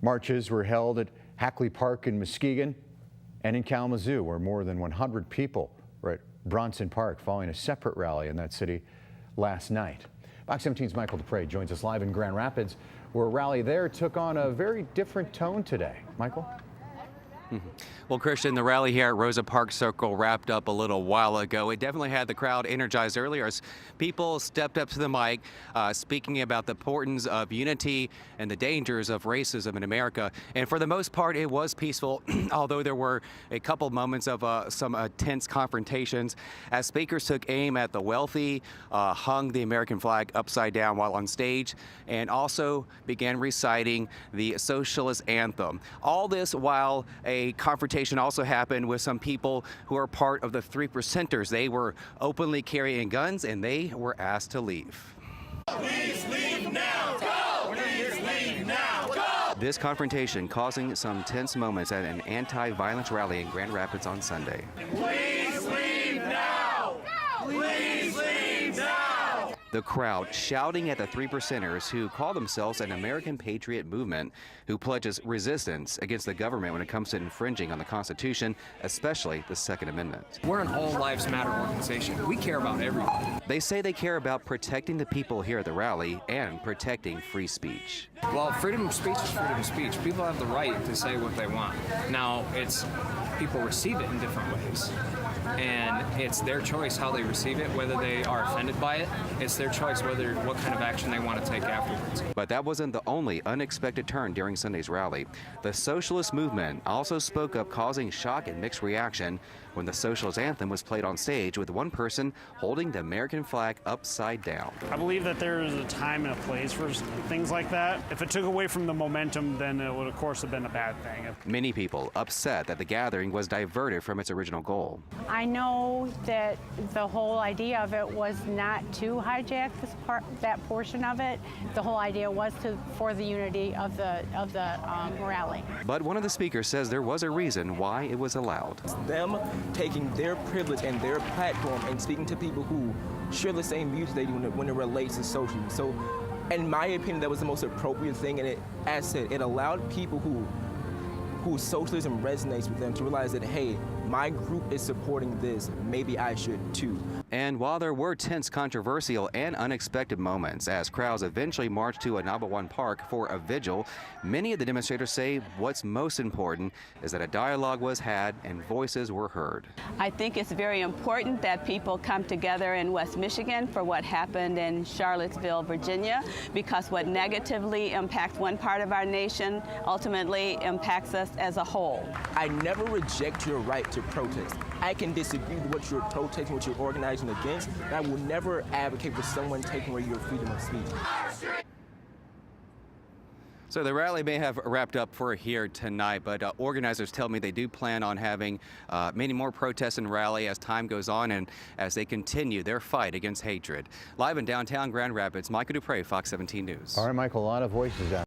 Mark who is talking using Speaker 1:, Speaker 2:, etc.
Speaker 1: Marches were held at Hackley Park in Muskegon and in Kalamazoo, where more than 100 people were at Bronson Park following a separate rally in that city last night. Fox 17's Michael Dupre joins us live in Grand Rapids, where a rally there took on a very different tone today. Michael?
Speaker 2: Well, Christian, the rally here at Rosa Parks Circle wrapped up a little while ago. It definitely had the crowd energized earlier as people stepped up to the mic, speaking about the importance of unity and the dangers of racism in America. And for the most part, it was peaceful, although there were a couple moments of some tense confrontations as speakers took aim at the wealthy, hung the American flag upside down while on stage, and also began reciting the Socialist anthem. All this while a confrontation also happened with some people who are part of the 3%ers. They were openly carrying guns and they were asked to leave.
Speaker 3: Please leave now. Go! Please leave now. Go!
Speaker 2: This confrontation causing some tense moments at an anti-violence rally in Grand Rapids on Sunday.
Speaker 3: Please leave now. Please leave now.
Speaker 2: The crowd shouting at the 3%ers who call themselves an American Patriot Movement, who pledges resistance against the government when it comes to infringing on the Constitution, especially the Second Amendment.
Speaker 4: We're an all lives matter organization. We care about everybody.
Speaker 2: They say they care about protecting the people here at the rally and protecting free speech.
Speaker 4: Well, freedom of speech is freedom of speech. People have the right to say what they want. Now, it's people receive it in different ways. And it's their choice how they receive it, whether they are offended by it. It's their choice what kind of action they want to take afterwards.
Speaker 2: But that wasn't the only unexpected turn during Sunday's rally. The Socialist movement also spoke up, causing shock and mixed reaction when the Socialist anthem was played on stage with one person holding the American flag upside down.
Speaker 5: I believe that there is a time and a place for things like that. If it took away from the momentum, then it would, of course, have been a bad thing.
Speaker 2: Many people upset that the gathering was diverted from its original goal.
Speaker 6: I know that the whole idea of it was not to hijack that portion of it. The whole idea was for the unity of the rally.
Speaker 2: But one of the speakers says there was a reason why it was allowed.
Speaker 7: It's them taking their privilege and their platform and speaking to people who share the same views they do when it relates to socialism. So, in my opinion, that was the most appropriate thing, and as said, it allowed people who socialism resonates with them to realize that, hey, my group is supporting this, maybe I should too.
Speaker 2: And while there were tense, controversial, and unexpected moments as crowds eventually marched to Anabawan Park for a vigil, many of the demonstrators say what's most important is that a dialogue was had and voices were heard.
Speaker 8: I think it's very important that people come together in West Michigan for what happened in Charlottesville, Virginia, because what negatively impacts one part of our nation ultimately impacts us as a whole.
Speaker 7: I never reject your right to protest. I can disagree with what you're protesting, what you're organizing against, and I will never advocate for someone taking away your freedom of speech.
Speaker 2: So the rally may have wrapped up for here tonight, but organizers tell me they do plan on having many more protests and rally as time goes on and as they continue their fight against hatred. Live in downtown Grand Rapids, Michael Dupre, Fox 17 News.
Speaker 1: All right, Michael, a lot of voices out.